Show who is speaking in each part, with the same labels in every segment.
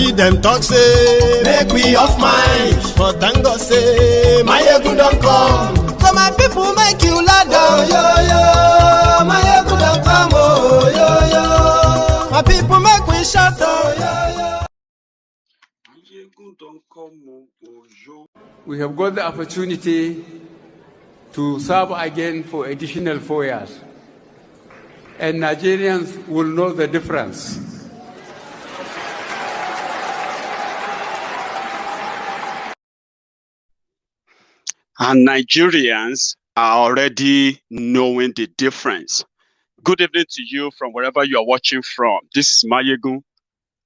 Speaker 1: see them talk say, make we off mind. But thank God say, Maiyegun don't come. So my people make you ladder. Oh, yo, yo, Maiyegun don't come. Oh, yo, yo. My people make we shout. Oh, yo, yo.
Speaker 2: Maiyegun don't come. Oh, yo.
Speaker 3: We have got the opportunity to serve again for additional 4 years. And Nigerians will know the difference.
Speaker 2: And Nigerians are already knowing the difference. Good evening to you from wherever you are watching from. This is Maiyegun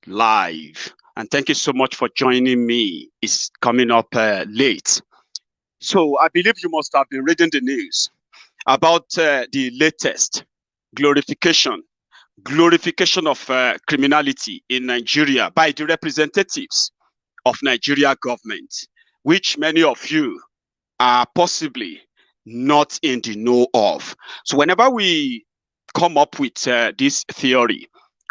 Speaker 2: live. And thank you so much for joining me. It's coming up late. So I believe you must have been reading the news about the latest glorification of criminality in Nigeria by the representatives of Nigeria government, which many of you are possibly not in the know of. So whenever we come up with this theory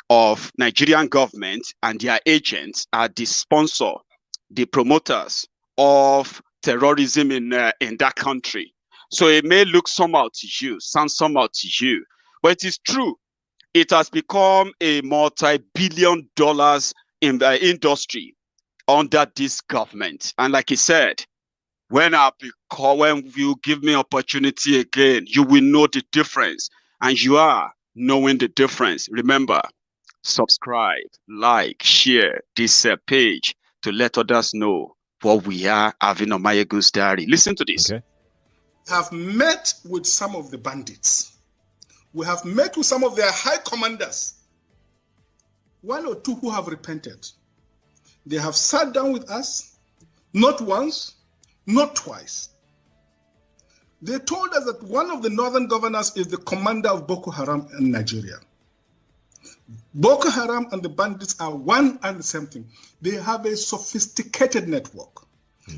Speaker 2: of Nigerian government and their agents are the sponsor, the promoters of terrorism in that country. So it may look somehow to you, sound somehow to you, but it is true. It has become a multi-billion dollars in the industry under this government. And like he said, when you give me opportunity again, you will know the difference. And you are knowing the difference. Remember, subscribe, like, share this page to let others know what we are having on Maiyegun's Diary. Listen to this.
Speaker 4: Okay. Have met with some of the bandits. We have met with some of their high commanders. 1 or 2 who have repented. They have sat down with us, not once, not twice. They told us that one of the northern governors is the commander of Boko Haram in Nigeria. Boko Haram and the bandits are one and the same thing. They have a sophisticated network.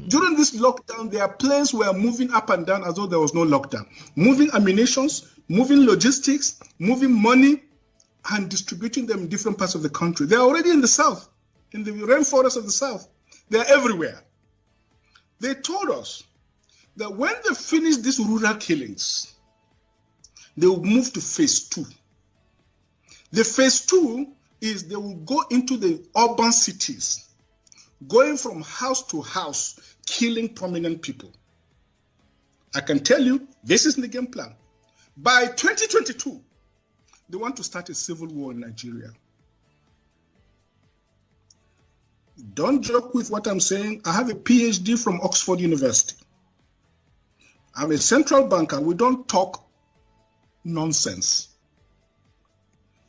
Speaker 4: During this lockdown, their planes were moving up and down as though there was no lockdown. Moving ammunitions, moving logistics, moving money, and distributing them in different parts of the country. They're already in the south, in the rainforest of the south. They're everywhere. They told us that when they finish these rural killings, they will move to phase 2. The phase 2 is they will go into the urban cities, going from house to house, killing prominent people. I can tell you, this is the game plan. By 2022, they want to start a civil war in Nigeria. Don't joke with what I'm saying. I have a PhD from Oxford University. I'm a central banker. We don't talk nonsense.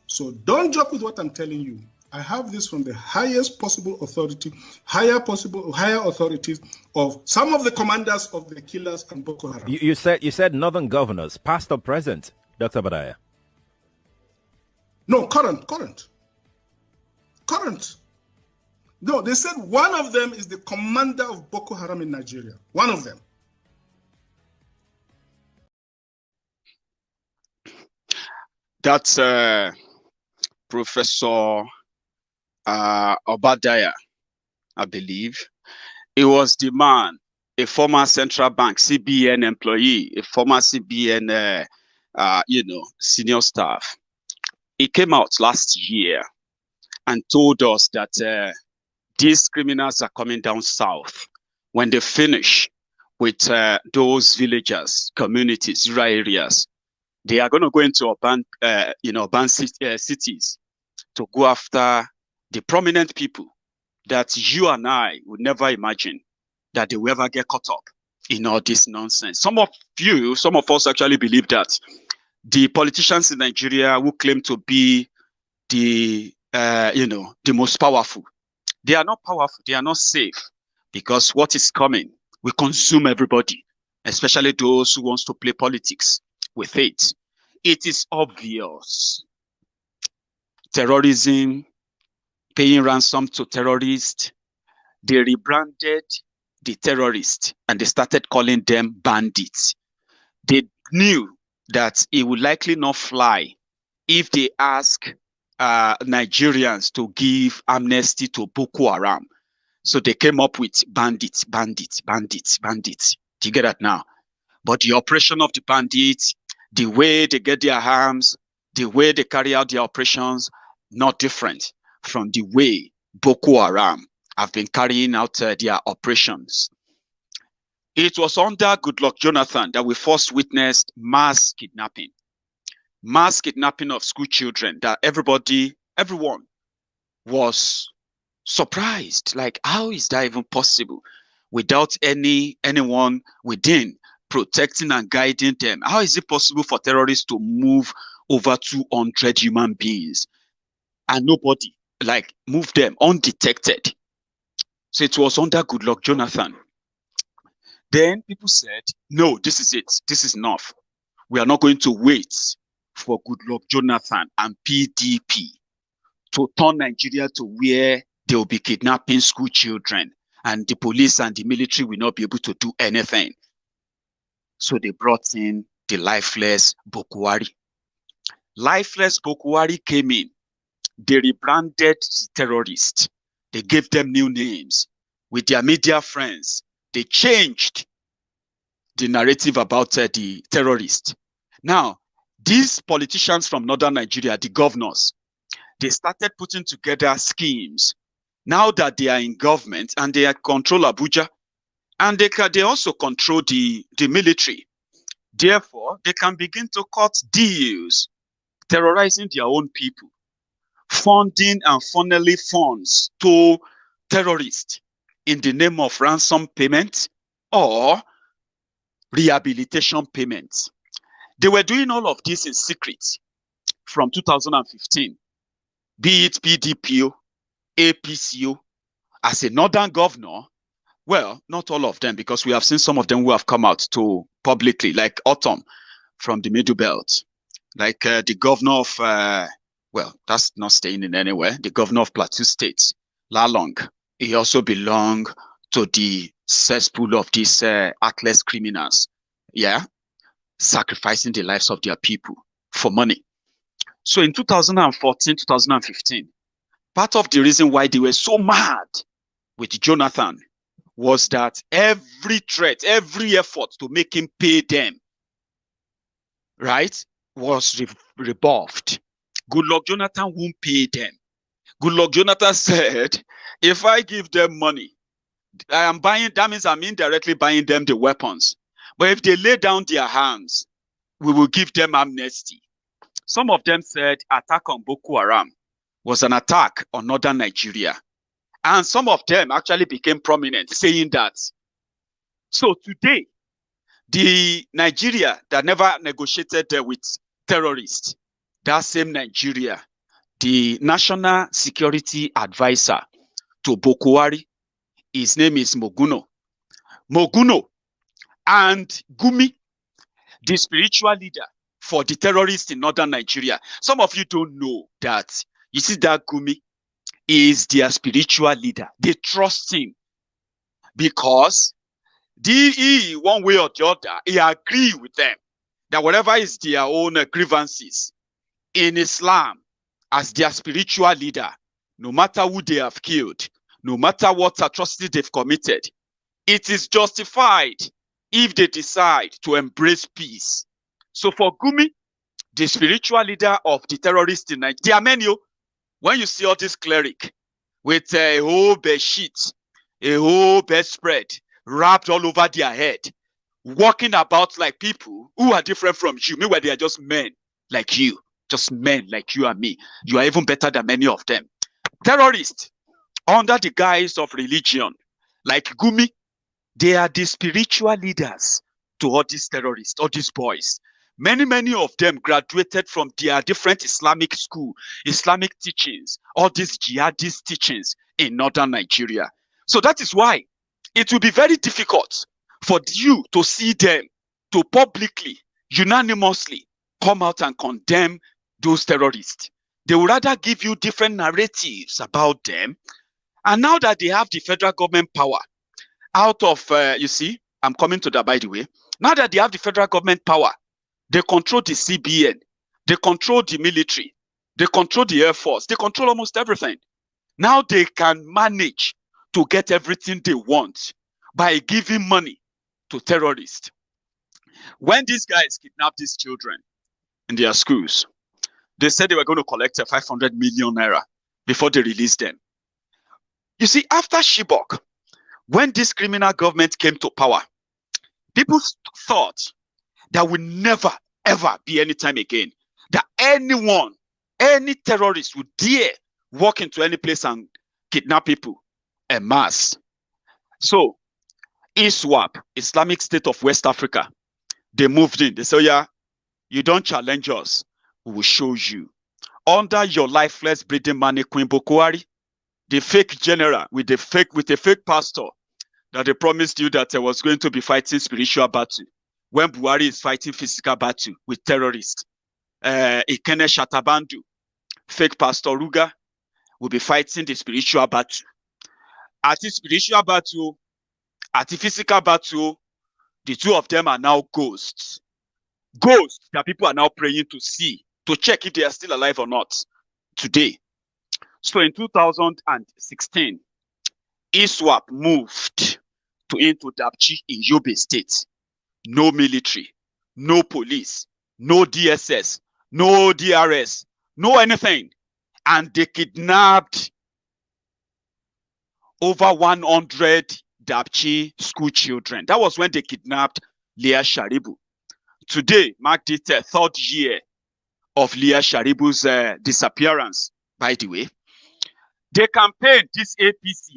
Speaker 4: So don't joke with what I'm telling you. I have this from the highest possible authority, higher authorities of some of the commanders of the killers and Boko Haram.
Speaker 5: You said northern governors, past or present, Dr. Badaya?
Speaker 4: No, current. No, they said one of them is the commander of Boko Haram in Nigeria. One of them.
Speaker 2: That's Professor Obadiah, I believe. He was the man, a former central bank, CBN employee, a former CBN, senior staff. He came out last year and told us that these criminals are coming down south. When they finish with those villagers, communities, rural areas, they are going to go into urban cities to go after the prominent people that you and I would never imagine that they will ever get caught up in all this nonsense. Some of us actually believe that the politicians in Nigeria who claim to be the most powerful, they are not powerful, they are not safe, because what is coming will consume everybody, especially those who wants to play politics with it. It is obvious. Terrorism, paying ransom to terrorists, they rebranded the terrorists and they started calling them bandits. They knew that it would likely not fly if they ask Nigerians to give amnesty to Boko Haram. So they came up with bandits. Do you get that now? But the operation of the bandits, the way they get their arms, the way they carry out their operations, not different from the way Boko Haram have been carrying out their operations. It was under Goodluck Jonathan that we first witnessed mass kidnapping of school children, that everyone was surprised. Like, how is that even possible without anyone within protecting and guiding them? How is it possible for terrorists to move over 200 human beings and nobody move them undetected? So it was under Goodluck Jonathan. Then people said, no, this is it. This is enough. We are not going to wait for Goodluck Jonathan and PDP to turn Nigeria to where they will be kidnapping school children and the police and the military will not be able to do anything. So they brought in the lifeless Boko Haram. Lifeless Boko Haram came in. They rebranded terrorists. They gave them new names. With their media friends, they changed the narrative about the terrorists. Now, these politicians from northern Nigeria, the governors, they started putting together schemes. Now that they are in government and they control Abuja, and they also control the military. Therefore, they can begin to cut deals, terrorizing their own people, funding and funneling funds to terrorists in the name of ransom payment or rehabilitation payments. They were doing all of this in secret from 2015, be it PDP, APCO. As a northern governor, well, not all of them, because we have seen some of them who have come out to publicly, like Autumn from the Middle Belt, like the governor of, well, that's not staying in anywhere, the governor of Plateau State, Lalong. He also belonged to the cesspool of these heartless criminals, yeah, sacrificing the lives of their people for money. So in 2014, 2015, part of the reason why they were so mad with Jonathan was that every threat, every effort to make him pay them, right, was rebuffed. Goodluck Jonathan won't pay them. Goodluck Jonathan said, if I give them money, I am buying, that means I'm indirectly buying them the weapons. But if they lay down their hands, we will give them amnesty. Some of them said attack on Boko Haram was an attack on northern Nigeria. And some of them actually became prominent, saying that. So today, the Nigeria that never negotiated with terrorists, that same Nigeria, the National Security Advisor to Boko Haram, his name is Moguno. Moguno and Gumi, the spiritual leader for the terrorists in northern Nigeria. Some of you don't know that. You see that Gumi is their spiritual leader. They trust him because he, one way or the other, he agree with them that whatever is their own grievances in Islam, as their spiritual leader, no matter who they have killed, no matter what atrocity they've committed, it is justified if they decide to embrace peace. So for Gumi, the spiritual leader of the terrorists in Nigeria, there are many. When you see all this cleric with a whole bed sheet, a whole bedspread wrapped all over their head, walking about like people who are different from you, meanwhile they are just men like you, just men like you and me. You are even better than many of them. Terrorists, under the guise of religion, like Gumi, they are the spiritual leaders to all these terrorists, all these boys. Many of them graduated from their different Islamic school, Islamic teachings, all these jihadist teachings in northern Nigeria. So that is why it will be very difficult for you to see them to publicly, unanimously come out and condemn those terrorists. They would rather give you different narratives about them. And now that they have the federal government power, out of, you see, I'm coming to that by the way. Now that they have the federal government power, they control the CBN, they control the military, They control the Air Force. They control almost everything. Now they can manage to get everything they want by giving money to terrorists. When these guys kidnapped these children in their schools, they said they were going to collect 500 million naira before they released them. You see, after Chibok, when this criminal government came to power, people thought there would never, ever be any time again that anyone, any terrorist would dare walk into any place and kidnap people en masse. So, ISWAP, Islamic State of West Africa, they moved in. They said, yeah, you don't challenge us, we will show you. Under your lifeless breathing Maiyegun Boko Haram, the fake general with a fake pastor that they promised you that was going to be fighting spiritual battle when Buhari is fighting physical battle with terrorists. Ikene Shatabandu, fake pastor Ruga, will be fighting the spiritual battle. At the spiritual battle, at the physical battle, the two of them are now ghosts. Ghosts that people are now praying to see, to check if they are still alive or not today. So in 2016, ISWAP moved into Dapchi in Yobe State. No military, no police, no DSS, no DRS, no anything. And they kidnapped over 100 Dapchi school children. That was when they kidnapped Leah Sharibu. Today marked the third year of Leah Sharibu's disappearance, by the way. They campaigned, this APC,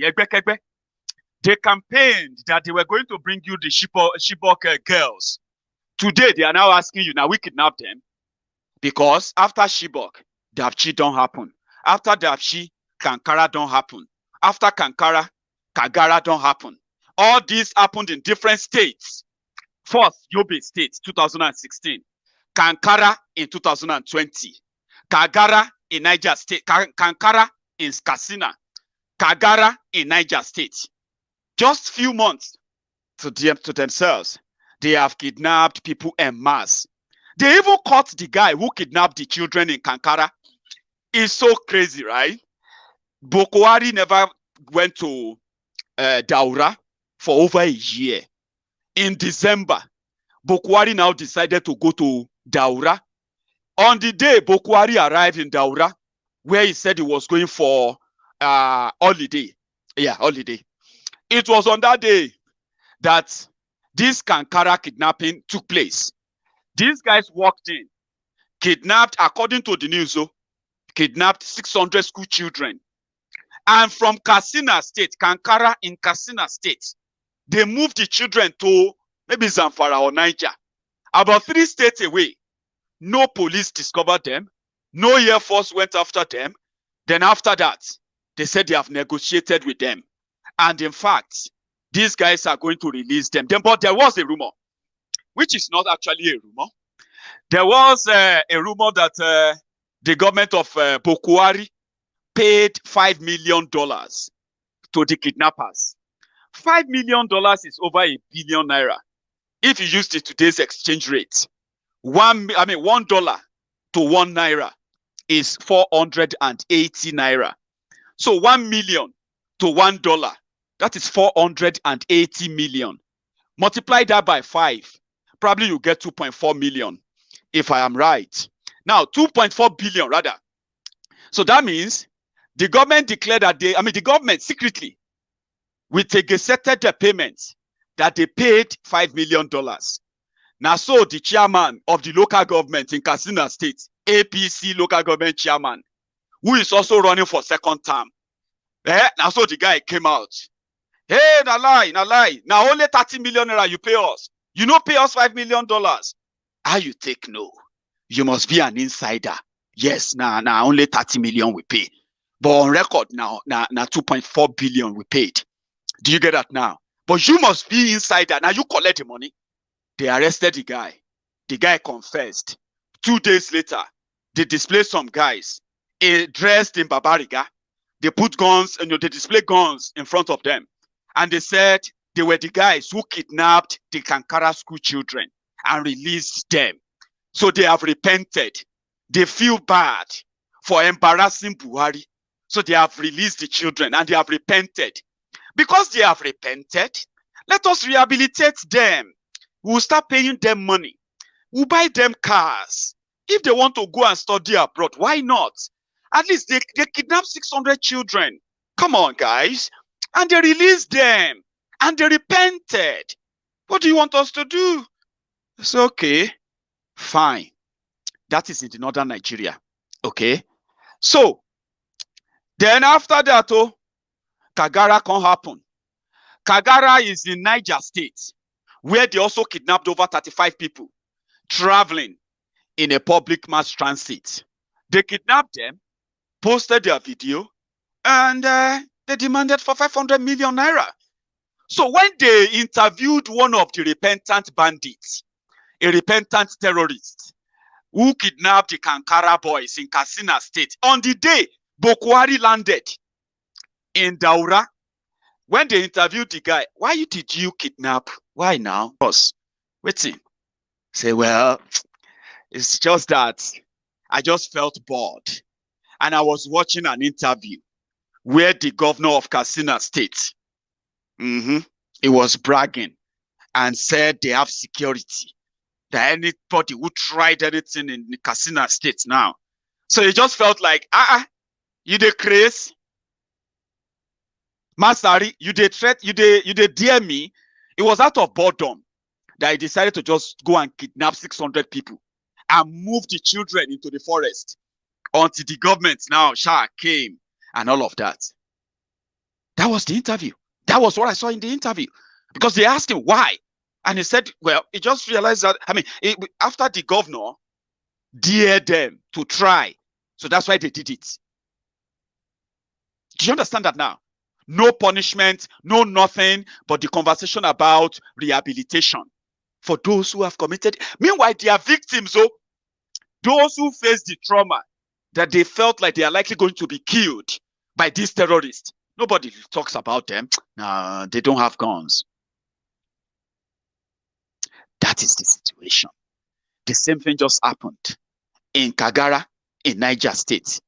Speaker 2: they campaigned that they were going to bring you the Chibok girls. Today, they are now asking you, now we kidnapped them. Because after Chibok, Dapchi don't happen. After Dapchi, Kankara don't happen. After Kankara, Kagara don't happen. All these happened in different states. First, Yobe State, 2016. Kankara in 2020. Kagara in Niger State. Kankara in Katsina. Kagara in Niger State. Just few months to themselves, they have kidnapped people en masse. They even caught the guy who kidnapped the children in Kankara. It's so crazy, right? Boko Haram never went to Daura for over a year. In December, Boko Haram now decided to go to Daura. On the day Boko Haram arrived in Daura, where he said he was going for holiday. Yeah, holiday. It was on that day that this Kankara kidnapping took place. These guys walked in, kidnapped, according to the news, kidnapped 600 school children. And from Katsina State, Kankara in Katsina State, they moved the children to maybe Zamfara or Niger. About 3 states away, no police discovered them. No Air Force went after them. Then after that, they said they have negotiated with them. And in fact, these guys are going to release them. But there was a rumor, which is not actually a rumor. There was a rumor that the government of Boko Haram paid $5 million to the kidnappers. $5 million is over $1 billion naira. If you use today's exchange rate, $1 to 1 naira is 480 naira. So 1 million to $1, that is 480 million. Multiply that by 5, probably you get 2.4 million, if I am right. Now, 2.4 billion rather. So that means the government declared that the government secretly, with a gazetted payment, that they paid $5 million. Now, so the chairman of the local government in Katsina State, APC local government chairman, who is also running for second term, now so the guy came out. Hey, na lie. Now only 30 million naira you pay us. You no pay us $5 million. How you take no? You must be an insider. Yes, now only 30 million we pay. But on record now 2.4 billion we paid. Do you get that now? But you must be insider. Now you collect the money. They arrested the guy. The guy confessed. 2 days later, they displayed some guys dressed in Babariga. They put guns and they display guns in front of them. And they said they were the guys who kidnapped the Kankara school children and released them. So they have repented. They feel bad for embarrassing Buhari. So they have released the children and they have repented. Because they have repented, let us rehabilitate them. We'll start paying them money. We'll buy them cars. If they want to go and study abroad, why not? At least they kidnapped 600 children. Come on, guys. And they released them. And they repented. What do you want us to do? It's okay. Fine. That is in the northern Nigeria. Okay. So, then after that, Kagara can happen. Kagara is in Niger State, where they also kidnapped over 35 people traveling in a public mass transit. They kidnapped them, posted their video, and they demanded for 500 million naira. So when they interviewed one of the repentant bandits, a repentant terrorist, who kidnapped the Kankara boys in Katsina State, on the day Boko Haram landed in Daura, when they interviewed the guy, why did you kidnap? Why now? Boss, waiting. Say, well, it's just that I just felt bored. And I was watching an interview where the governor of Katsina State, he was bragging and said they have security. That anybody who tried anything in Katsina State now. So it just felt like, you dey craze? Masari, you dey threat, you dey dare me. It was out of boredom that he decided to just go and kidnap 600 people and move the children into the forest until the government now came and all of that. That was the interview. That was what I saw in the interview. Because they asked him why. And he said, well, he just realized that, after the governor dared them to try. So that's why they did it. Do you understand that now? No punishment, no nothing, but the conversation about rehabilitation for those who have committed. Meanwhile, they are victims, those who face the trauma that they felt like they are likely going to be killed by these terrorists. Nobody talks about them. No, they don't have guns. That is the situation. The same thing just happened in Kagara, in Niger State.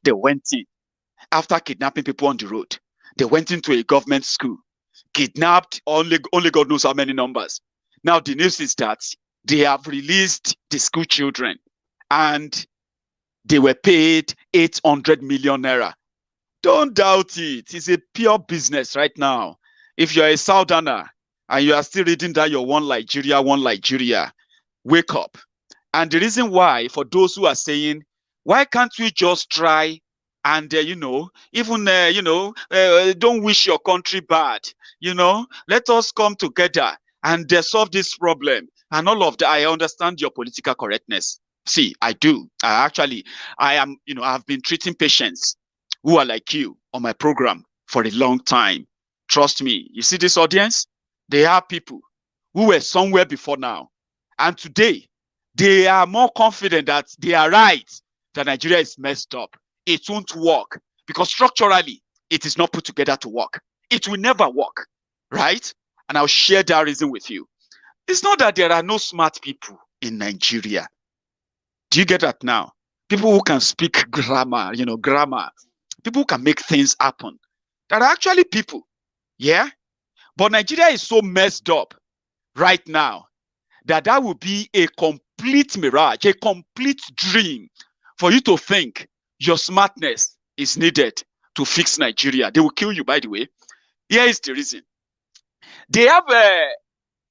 Speaker 2: They went in, after kidnapping people on the road, they went into a government school, kidnapped only God knows how many numbers. Now the news is that they have released the school children and they were paid 800 million naira. Don't doubt it. It's a pure business right now. If you're a Southerner and you are still reading that you're one Nigeria, wake up. And the reason why, for those who are saying, why can't we just try and, don't wish your country bad, let us come together and solve this problem and all of that. I understand your political correctness. See, I do. I've been treating patients who are like you on my program for a long time. Trust me. You see this audience? They are people who were somewhere before now. And today, they are more confident that they are right, that Nigeria is messed up. It won't work because structurally, it is not put together to work. It will never work, right? And I'll share that reason with you. It's not that there are no smart people in Nigeria. Do you get that now? People who can speak grammar. People who can make things happen. There are actually people, yeah? But Nigeria is so messed up right now that will be a complete mirage, a complete dream for you to think your smartness is needed to fix Nigeria. They will kill you, by the way. Here is the reason. They have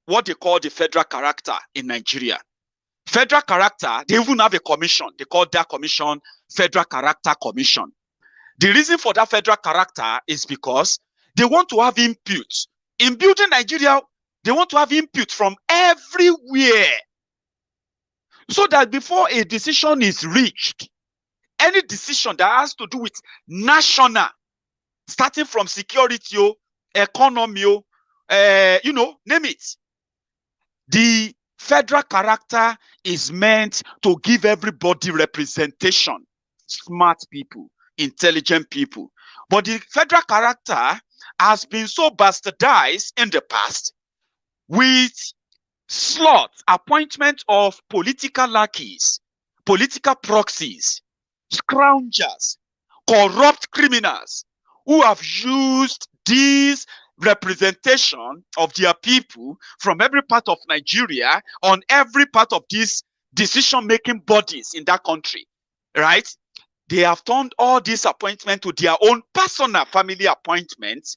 Speaker 2: what they call the federal character in Nigeria. Federal character, they even have a commission. They call that commission Federal Character Commission. The reason for that federal character is because they want to have input. In building Nigeria, they want to have input from everywhere. So that before a decision is reached, any decision that has to do with national, starting from security, economy, name it. The federal character is meant to give everybody representation. Smart people, intelligent people. But the federal character has been so bastardized in the past with slots, appointment of political lackeys, political proxies, scroungers, corrupt criminals who have used this representation of their people from every part of Nigeria on every part of these decision-making bodies in that country, right? They have turned all these appointments to their own personal family appointments,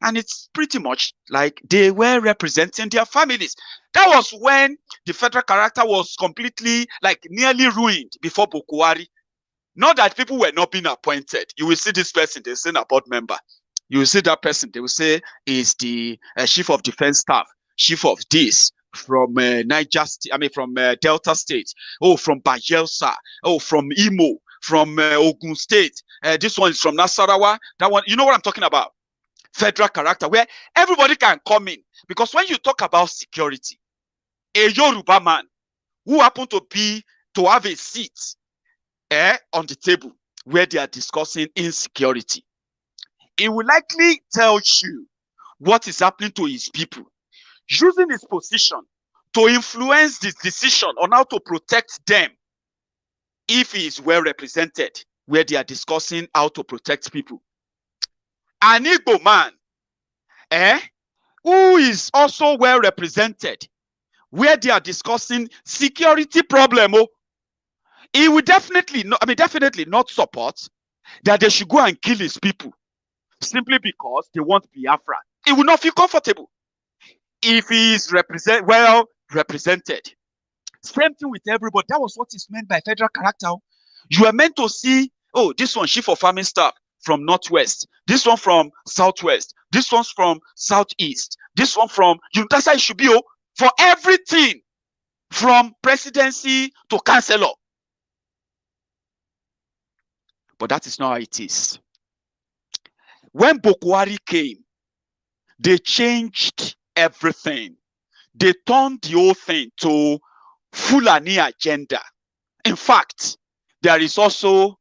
Speaker 2: and it's pretty much like they were representing their families. That was when the federal character was completely, like, nearly ruined before Bokwari. Not that people were not being appointed. You will see this person, they say a board member. You will see that person, they will say is the chief of defense staff, chief of this, from from Delta State, oh, from Bayelsa, oh, from Imo, from Ogun State. This one is from Nasarawa. That one, you know what I'm talking about? Federal character, where everybody can come in. Because when you talk about security, a Yoruba man who happen to have a seat on the table where they are discussing insecurity, he will likely tell you what is happening to his people, using his position to influence this decision on how to protect them if he is well represented where they are discussing how to protect people. An Igbo man who is also well represented where they are discussing security problem, he will definitely not support that they should go and kill his people simply because they want Biafra. He will not feel comfortable if he is well represented. Same thing with everybody. That was what is meant by federal character. You are meant to see, oh, this one chief of farming staff from Northwest, this one from Southwest, this one's from Southeast, this one from, that's how it should be, for everything from presidency to councillor. But that is not how it is. When Bokwari came, they changed everything. They turned the whole thing to Fulani agenda. In fact, there is also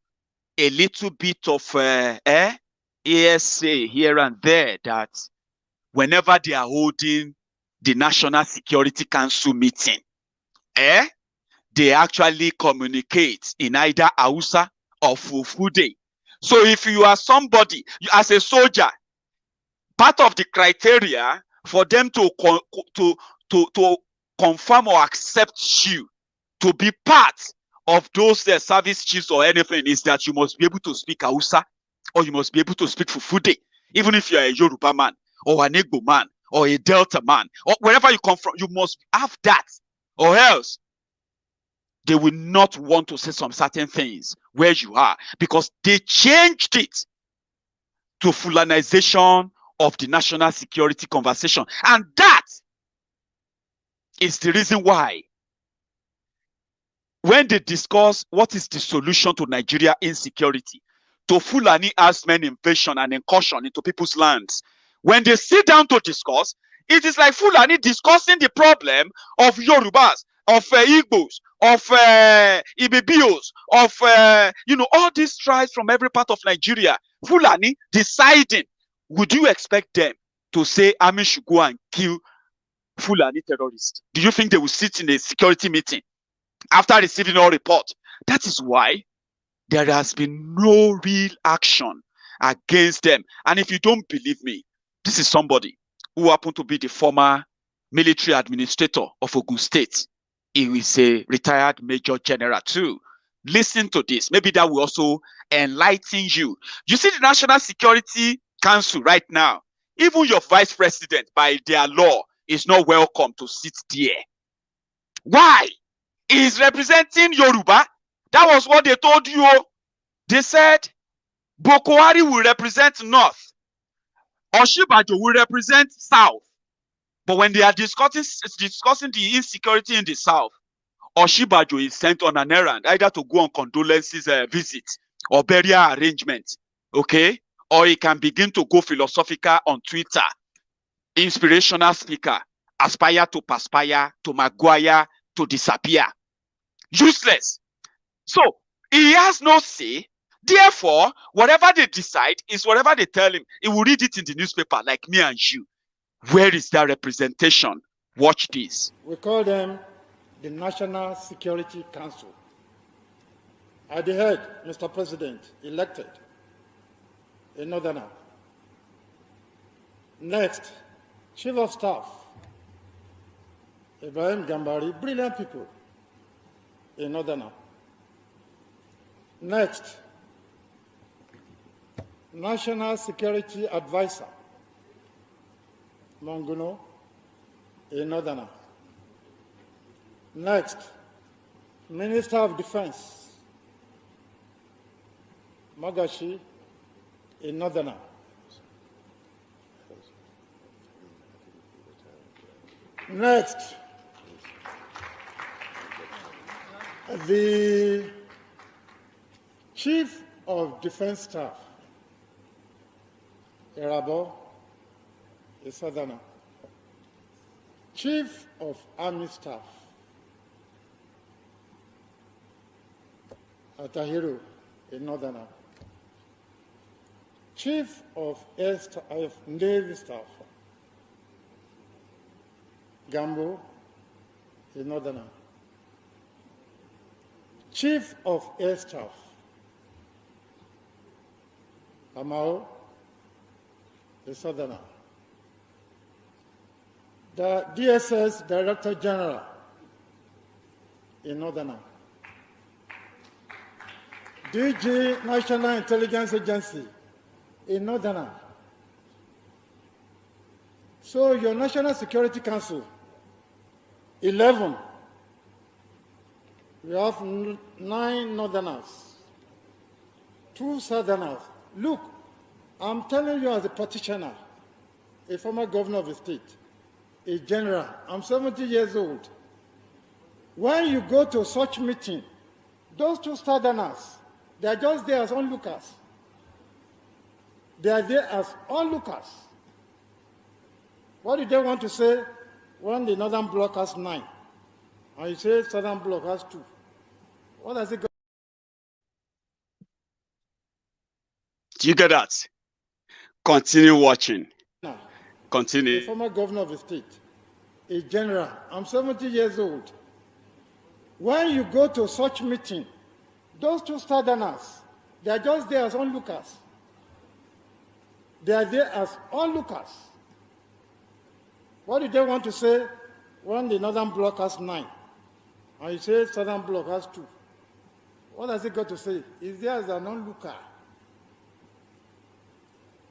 Speaker 2: a little bit of ASA here and there that whenever they are holding the National Security Council meeting, they actually communicate in either Hausa or Fulfulde. So if you are somebody, as a soldier, part of the criteria for them to confirm or accept you to be part of those service chiefs or anything is that you must be able to speak Hausa or you must be able to speak Fulfulde, even if you are a Yoruba man or an Igbo man or a Delta man or wherever you come from, you must have that, or else they will not want to say some certain things where you are, because they changed it to Fulanization of the national security conversation. And that is the reason why when they discuss what is the solution to Nigeria insecurity, to Fulani herdsmen invasion and incursion into people's lands, when they sit down to discuss, it is like Fulani discussing the problem of Yorubas, of Igbos, of Ibibios, of all these tribes from every part of Nigeria. Fulani deciding, would you expect them to say army should go and kill Fulani terrorists? Do you think they will sit in a security meeting after receiving all reports? That is why there has been no real action against them. And if you don't believe me, this is somebody who happened to be the former military administrator of Ogun State. He is a retired major general too. Listen to this. Maybe that will also enlighten you. You see the National Security Council right now, even your vice president by their law is not welcome to sit there. Why? He is representing Yoruba. That was what they told you. They said Bokwari will represent North. Oshibajo will represent South. But when they are discussing the insecurity in the South, Oshibajo is sent on an errand, either to go on condolences visit or burial arrangement, okay? Or he can begin to go philosophical on Twitter, inspirational speaker, aspire to perspire, to maguire, to disappear. Useless. So, he has no say. Therefore, whatever they decide is whatever they tell him. He will read it in the newspaper like me and you. Where is that representation? Watch this.
Speaker 6: We call them the National Security Council. At the head, Mr. President, elected, a northerner. Next, Chief of Staff, Ibrahim Gambari, brilliant people, a northerner. Next, National Security Advisor, Monguno, a northerner. Next, Minister of Defense, Magashi, a northerner. Next, the Chief of Defense Staff, Erabo, a southerner. Chief of Army Staff, Atahiru, a northerner. Chief of Navy Staff, Gambo, a northerner. Chief of Air Staff, Amao, a southerner. The DSS Director General, a northerner. DG National Intelligence Agency, a northerner. So your National Security Council, 11. We have 9 northerners, 2 southerners. Look, I'm telling you as a petitioner, a former governor of the state, a general, I'm 70 years old. When you go to such meeting, those 2 southerners, they are just there as onlookers. They are there as onlookers. What do they want to say when the northern bloc has 9? And you say southern bloc has 2. What does it go?
Speaker 2: Do you get that? Continue watching.
Speaker 6: Now,
Speaker 2: Continue.
Speaker 6: a former governor of the state, a general, I'm 70 years old. When you go to such meeting, those 2 southerners, they are just there as onlookers. They are there as onlookers. What do they want to say when the northern bloc has 9? And you say southern bloc has 2. What does it got to say? Is there as an onlooker?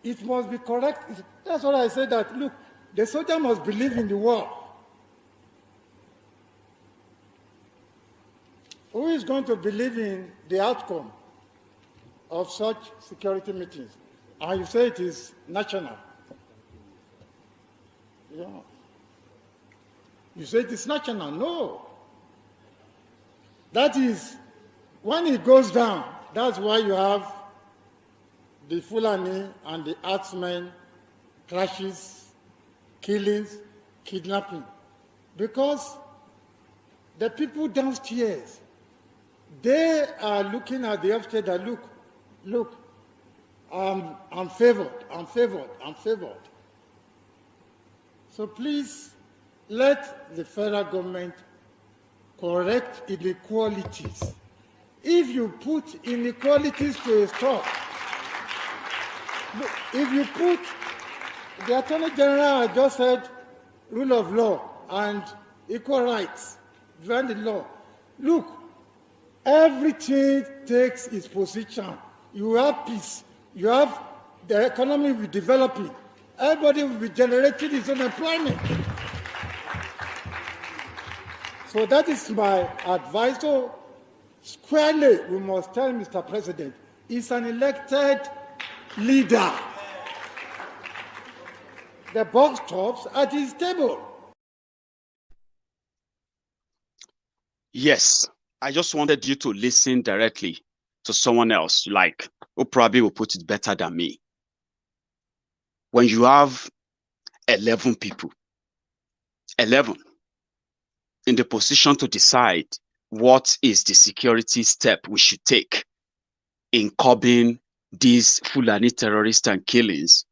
Speaker 6: It must be correct. That's what I say that, look, the soldier must believe in the war. Who is going to believe in the outcome of such security meetings? And you say it is national. Yeah. You say it is national. No. That is, when it goes down, that's why you have the Fulani and the herdsmen clashes, killings, kidnapping. Because the people downstairs, they are looking at the upstairs that, look, I'm favored. So please, let the federal government correct inequalities. If you put inequalities to a stop, if you put, the Attorney General just said rule of law and equal rights, beyond the law. Look, everything takes its position. You have peace. You have the economy will be developing. Everybody will be generating its own employment. So that is my advice. So squarely, we must tell Mr. President, he's an elected leader. The buck stops at his table.
Speaker 2: Yes, I just wanted you to listen directly to someone else, like, who probably will put it better than me. When you have 11 people, 11, in the position to decide what is the security step we should take in curbing these Fulani terrorists and killings,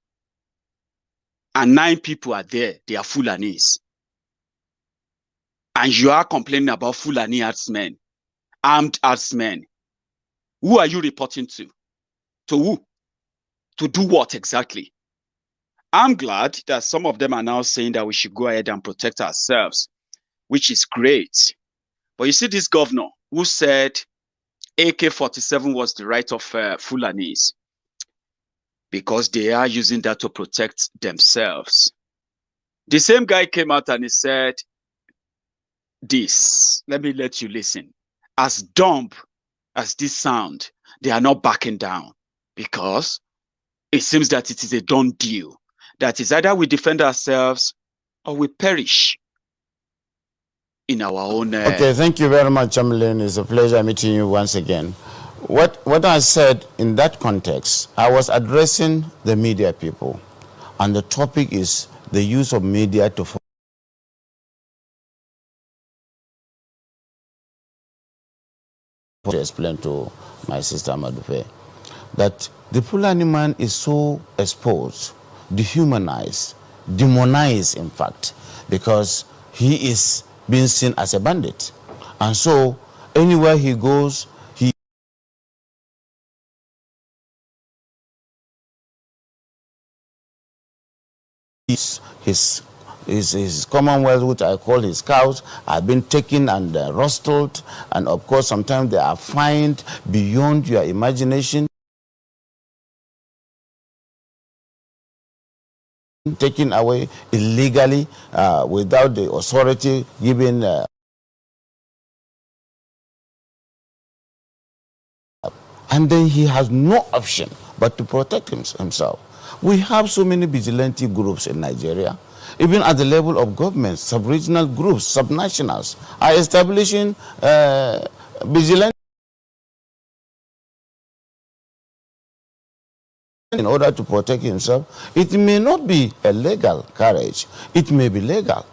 Speaker 2: and 9 people are there, they are Fulanis, and you are complaining about Fulani herdsmen, armed herdsmen, Who are you reporting to? To who? To do what exactly? I'm glad that some of them are now saying that we should go ahead and protect ourselves, which is great. But you see this governor who said AK-47 was the right of Fulanis because they are using that to protect themselves. The same guy came out and he said this. Let me let you listen. As dumb as this sound, they are not backing down because it seems that it is a done deal. That is either we defend ourselves or we perish in our own...
Speaker 7: Okay, thank you very much, Chamberlain. It's a pleasure meeting you once again. What I said in that context, I was addressing the media people, and the topic is the use of media to explain to my sister Madufe that the Fulani man is so exposed, dehumanized, demonized in fact, because he is being seen as a bandit. And so anywhere he goes, his commonwealth, which I call his cows, have been taken and rustled, and of course sometimes they are fined beyond your imagination, taken away illegally without the authority giving and then he has no option but to protect himself. We have so many vigilante groups in Nigeria, even at the level of government. Sub-regional groups, subnationals are establishing vigilante in order to protect himself. It may not be a legal carriage, it may be legal.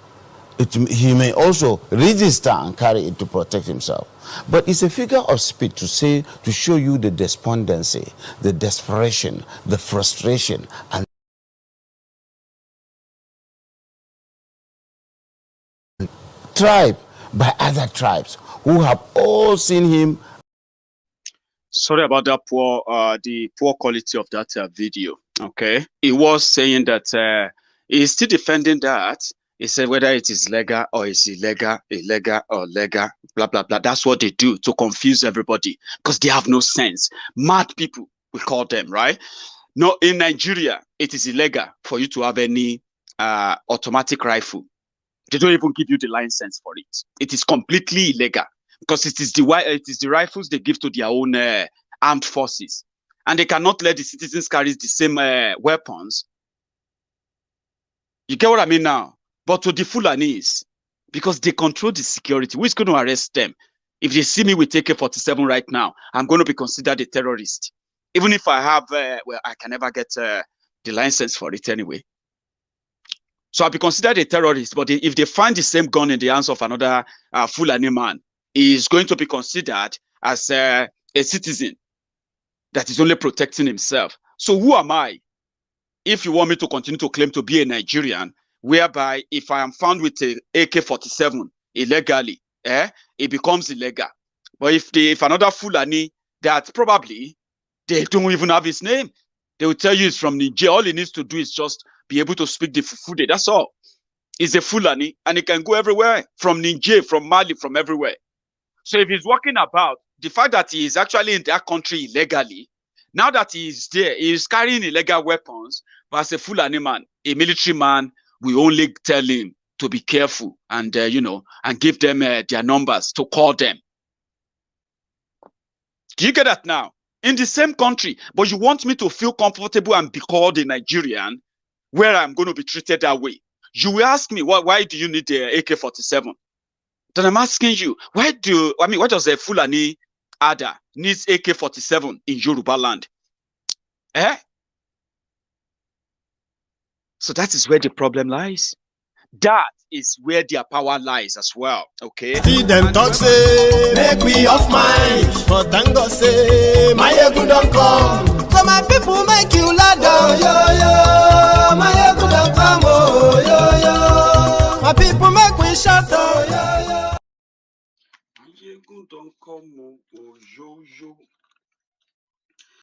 Speaker 7: He may also register and carry it to protect himself. But it's a figure of speech to say, to show you the despondency, the desperation, the frustration, and tribe by other tribes who have all seen him.
Speaker 2: Sorry about that the poor quality of that video. Okay, he was saying that he's still defending that. He said whether it is legal or it's illegal, illegal or legal, blah, blah, blah. That's what they do to confuse everybody because they have no sense. Mad people, we call them, right? No, in Nigeria, it is illegal for you to have any automatic rifle. They don't even give you the license for it. It is completely illegal because it is the rifles they give to their own armed forces. And they cannot let the citizens carry the same weapons. You get what I mean now? But to the Fulanis, because they control the security, who is going to arrest them? If they see me with AK-47 right now, I'm going to be considered a terrorist. Even if I have, well, I can never get the license for it anyway. So I'll be considered a terrorist. But if they find the same gun in the hands of another Fulani man, he is going to be considered as a citizen that is only protecting himself. So who am I? If you want me to continue to claim to be a Nigerian, whereby if I am found with a AK-47 illegally, it becomes illegal. But if another Fulani that probably they don't even have his name, they will tell you it's from Niger. All he needs to do is just be able to speak the Fufude. That's all. He's a Fulani and he can go everywhere, from Niger, from Mali, from everywhere. So if he's walking about, the fact that he is actually in that country illegally, now that he is there, he is carrying illegal weapons, but as a Fulani man, a military man, we only tell him to be careful and, and give them their numbers to call them. Do you get that now? In the same country, but you want me to feel comfortable and be called a Nigerian where I'm going to be treated that way. You will ask me, why do you need the AK-47? Then I'm asking you, why does a Fulani Ada needs AK-47 in Yoruba land? So that is where the problem lies. That is where their power lies as well. Okay.
Speaker 1: See them talk say make we off mind, but thank God say Maiyegun don't come. So my people make you ladder, yo. Maiyegun don't come, oh yo. My people make we shout, oh yo.
Speaker 2: Maiyegun don't come, oh yo.